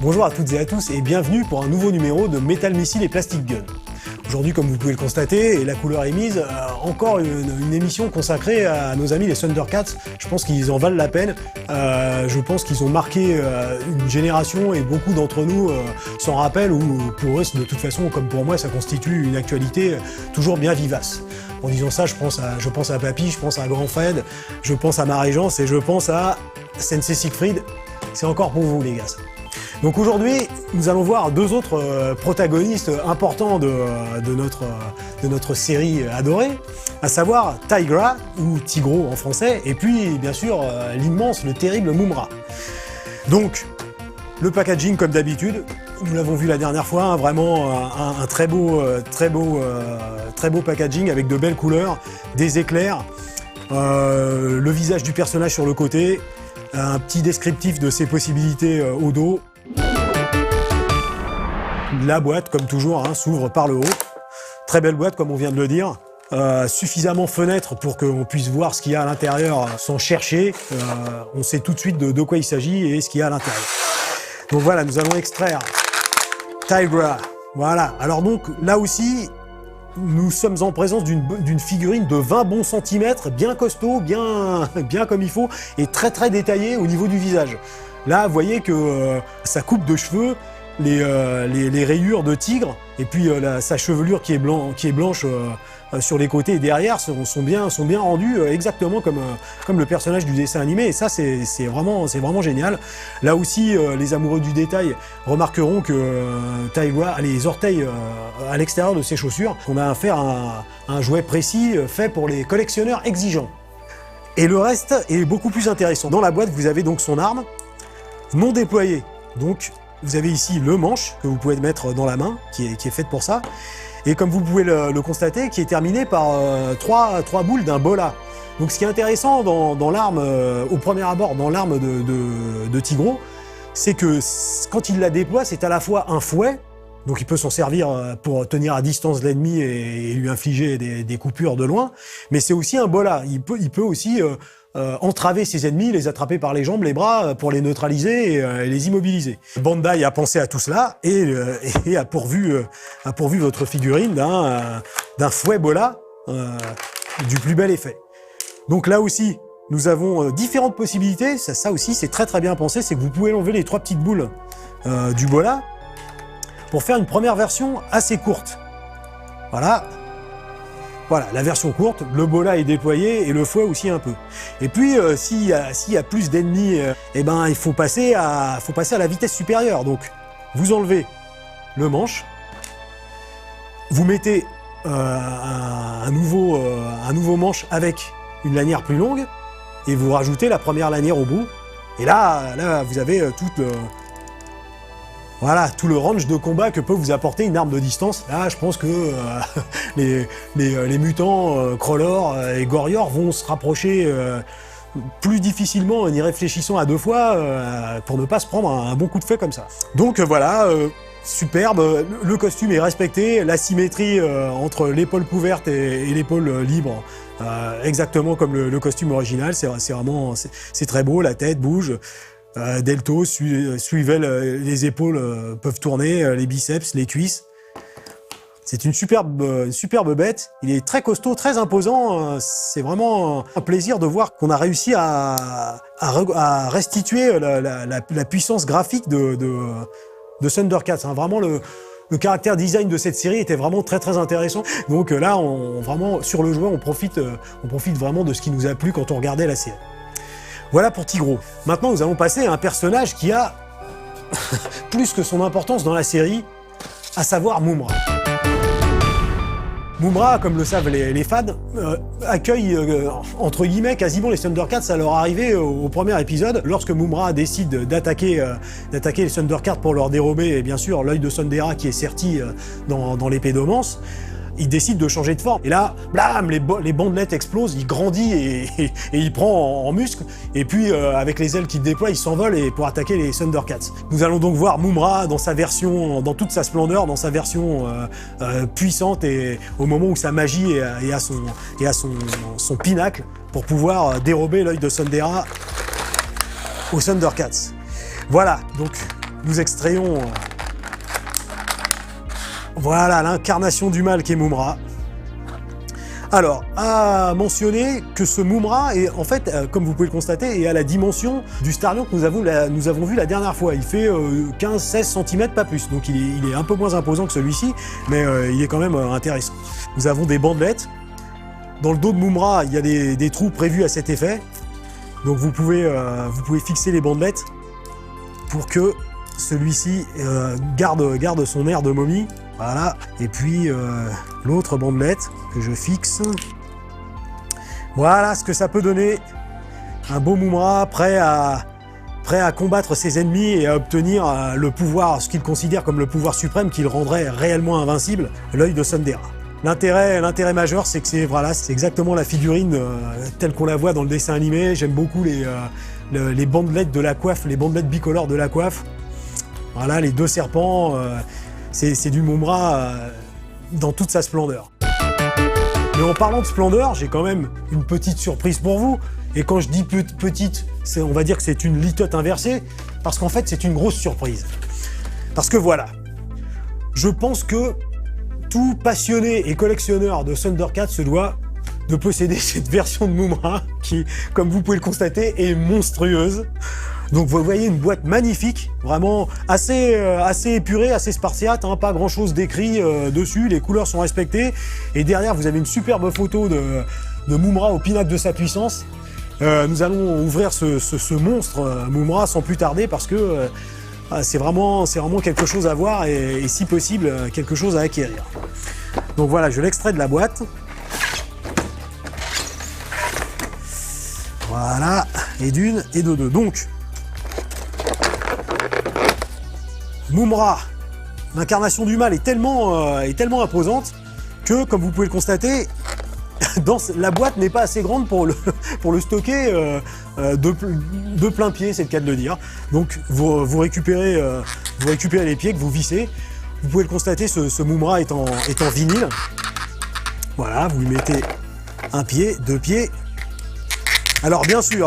Bonjour à toutes et à tous et bienvenue pour un nouveau numéro de Metal Missile et Plastic Gun. Aujourd'hui, comme vous pouvez le constater, et la couleur est mise, encore une émission consacrée à nos amis les Thundercats. Je pense qu'ils en valent la peine. Je pense qu'ils ont marqué une génération et beaucoup d'entre nous s'en rappellent ou pour eux, de toute façon, comme pour moi, ça constitue une actualité toujours bien vivace. En disant ça, je pense à Papy, je pense à Grand Fred, je pense à Marie-Jeance et je pense à Sensei Siegfried. C'est encore pour vous les gars. Donc aujourd'hui, nous allons voir deux autres protagonistes importants de notre série adorée, à savoir Tigra, ou Tigro en français, et puis bien sûr l'immense, le terrible Mumm-Ra. Donc, le packaging comme d'habitude, nous l'avons vu la dernière fois, hein, vraiment un très beau packaging avec de belles couleurs, des éclairs, le visage du personnage sur le côté, un petit descriptif de ses possibilités au dos. La boîte, comme toujours, hein, s'ouvre par le haut. Très belle boîte, comme on vient de le dire. Suffisamment fenêtre pour qu'on puisse voir ce qu'il y a à l'intérieur sans chercher. On sait tout de suite de quoi il s'agit et ce qu'il y a à l'intérieur. Donc voilà, nous allons extraire Tigra. Voilà. Alors donc, là aussi, nous sommes en présence d'une figurine de 20 bons centimètres, bien costaud, bien comme il faut, et très très détaillée au niveau du visage. Là, vous voyez que sa coupe de cheveux, les rayures de tigre, et puis sa chevelure qui est blanche sur les côtés et derrière sont bien rendues exactement comme le personnage du dessin animé, et ça c'est vraiment génial. Là aussi, les amoureux du détail remarqueront que Tigra a les orteils à l'extérieur de ses chaussures. On a affaire à un jouet précis fait pour les collectionneurs exigeants. Et le reste est beaucoup plus intéressant. Dans la boîte, vous avez donc son arme non déployée. Donc vous avez ici le manche que vous pouvez mettre dans la main, qui est faite pour ça. Et comme vous pouvez le constater, qui est terminé par trois boules d'un bola. Donc ce qui est intéressant dans l'arme, au premier abord, dans l'arme de Tigro, c'est que quand il la déploie, c'est à la fois un fouet, donc il peut s'en servir pour tenir à distance l'ennemi et lui infliger des coupures de loin, mais c'est aussi un bola. Il peut aussi entraver ses ennemis, les attraper par les jambes, les bras, pour les neutraliser et les immobiliser. Bandai a pensé à tout cela et a pourvu votre figurine d'un fouet bola du plus bel effet. Donc là aussi, nous avons différentes possibilités. Ça aussi, c'est très très bien pensé. C'est que vous pouvez enlever les trois petites boules du bola pour faire une première version assez courte. Voilà, la version courte, le bola est déployé et le fouet aussi un peu. Et puis, s'il y a plus d'ennemis, il faut passer à la vitesse supérieure. Donc, vous enlevez le manche, vous mettez un nouveau manche avec une lanière plus longue, et vous rajoutez la première lanière au bout. Et là vous avez tout le range de combat que peut vous apporter une arme de distance. Là, je pense que les mutants, Crawlor et Gorior vont se rapprocher plus difficilement en y réfléchissant à deux fois pour ne pas se prendre un bon coup de feu comme ça. Donc voilà, superbe, le costume est respecté, la symétrie entre l'épaule couverte et l'épaule libre, exactement comme le costume original, c'est très beau, la tête bouge. Delto, suivait les épaules peuvent tourner, les biceps, les cuisses. C'est une superbe bête. Il est très costaud, très imposant. C'est vraiment un plaisir de voir qu'on a réussi à restituer la puissance graphique de Thundercats. Vraiment, le caractère design de cette série était vraiment très très intéressant. Donc là, vraiment sur le jouet, on profite vraiment de ce qui nous a plu quand on regardait la série. Voilà pour Tigro. Maintenant, nous allons passer à un personnage qui a plus que son importance dans la série, à savoir Mumm-Ra. Mumm-Ra, comme le savent les fans, accueille entre guillemets quasiment les Thundercats à leur arrivée au premier épisode, lorsque Mumm-Ra décide d'attaquer les Thundercats pour leur dérober, bien sûr, l'œil de Thundera qui est serti dans l'épée d'Omance. Il décide de changer de forme. Et là, blam, les bandelettes explosent, il grandit et il prend en muscle. Et puis, avec les ailes qu'il déploie, il s'envole pour attaquer les Thundercats. Nous allons donc voir Mumm-Ra dans toute sa splendeur, dans sa version puissante et au moment où sa magie est à son pinacle pour pouvoir dérober l'œil de Thundera aux Thundercats. Voilà, donc nous extrayons voilà l'incarnation du mal qui est Mumm-Ra. Alors, à mentionner que ce Mumm-Ra est, en fait, comme vous pouvez le constater, est à la dimension du Starlion que nous avons vu la dernière fois. Il fait 15-16 cm, pas plus. Donc il est un peu moins imposant que celui-ci, mais il est quand même intéressant. Nous avons des bandelettes. Dans le dos de Mumm-Ra, il y a des trous prévus à cet effet. Donc vous pouvez fixer les bandelettes pour que celui-ci garde son air de momie. Voilà, et puis l'autre bandelette que je fixe. Voilà ce que ça peut donner. Un beau Mumm-Ra prêt à combattre ses ennemis et à obtenir le pouvoir, ce qu'il considère comme le pouvoir suprême qui le rendrait réellement invincible, l'œil de Sundera. L'intérêt majeur, c'est que c'est exactement la figurine telle qu'on la voit dans le dessin animé. J'aime beaucoup les bandelettes de la coiffe, les bandelettes bicolores de la coiffe. Voilà, les deux serpents. C'est du Mumm-Ra dans toute sa splendeur. Mais en parlant de splendeur, j'ai quand même une petite surprise pour vous. Et quand je dis petite, on va dire que c'est une litote inversée, parce qu'en fait, c'est une grosse surprise. Parce que voilà, je pense que tout passionné et collectionneur de Thundercats se doit de posséder cette version de Mumm-Ra qui, comme vous pouvez le constater, est monstrueuse. Donc vous voyez une boîte magnifique, vraiment assez épurée, assez spartiate, hein, pas grand chose d'écrit dessus, les couleurs sont respectées. Et derrière vous avez une superbe photo de Mumm-Ra au pinacle de sa puissance. Nous allons ouvrir ce monstre Mumm-Ra sans plus tarder parce que c'est vraiment quelque chose à voir et si possible quelque chose à acquérir. Donc voilà, je l'extrais de la boîte. Voilà, et d'une et de deux. Donc, Mumm-Ra, l'incarnation du mal est tellement imposante que, comme vous pouvez le constater, la boîte n'est pas assez grande pour le stocker de plein pied, c'est le cas de le dire. Donc vous récupérez les pieds que vous vissez. Vous pouvez le constater, ce Mumm-Ra est en vinyle. Voilà, vous lui mettez un pied, deux pieds. Alors bien sûr,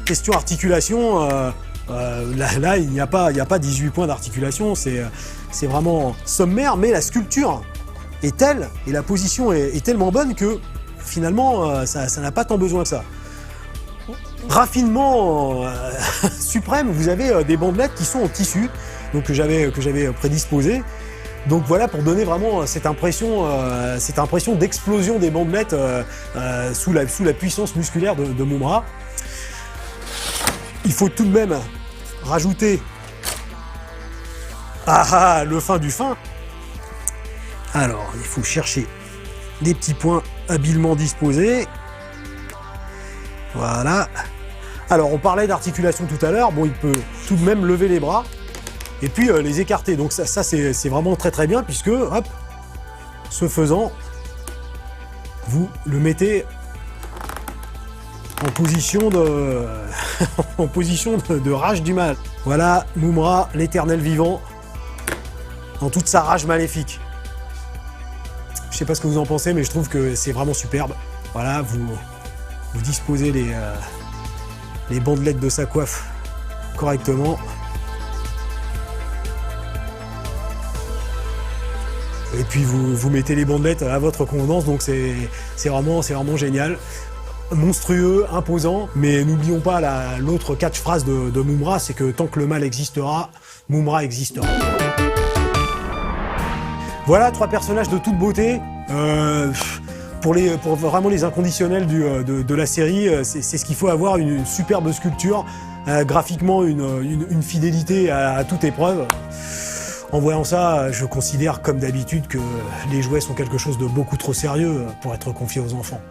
question articulation. Là, il n'y a pas 18 points d'articulation, c'est vraiment sommaire, mais la sculpture est telle, et la position est tellement bonne que finalement, ça n'a pas tant besoin que ça. Raffinement suprême, vous avez des bandelettes qui sont en tissu, donc que j'avais prédisposées. Donc voilà, pour donner vraiment cette impression d'explosion des bandelettes sous la puissance musculaire de Mumm-Ra. Il faut tout de même rajouter le fin du fin. Alors, il faut chercher des petits points habilement disposés. Voilà. Alors, on parlait d'articulation tout à l'heure. Bon, il peut tout de même lever les bras et puis les écarter. Donc ça c'est vraiment très très bien puisque, hop, ce faisant, vous le mettez en position de rage du mal. Voilà, Mumm-Ra, l'éternel vivant, dans toute sa rage maléfique. Je sais pas ce que vous en pensez, mais je trouve que c'est vraiment superbe. Voilà, vous disposez les bandelettes de sa coiffe correctement. Et puis vous mettez les bandelettes à votre convenance, donc c'est vraiment génial. Monstrueux, imposant, mais n'oublions pas l'autre catchphrase de Mumm-Ra, c'est que tant que le mal existera, Mumm-Ra existera. Voilà, 3 personnages de toute beauté. Pour vraiment les inconditionnels de la série, c'est ce qu'il faut avoir, une superbe sculpture, graphiquement une fidélité à toute épreuve. En voyant ça, je considère comme d'habitude que les jouets sont quelque chose de beaucoup trop sérieux pour être confiés aux enfants.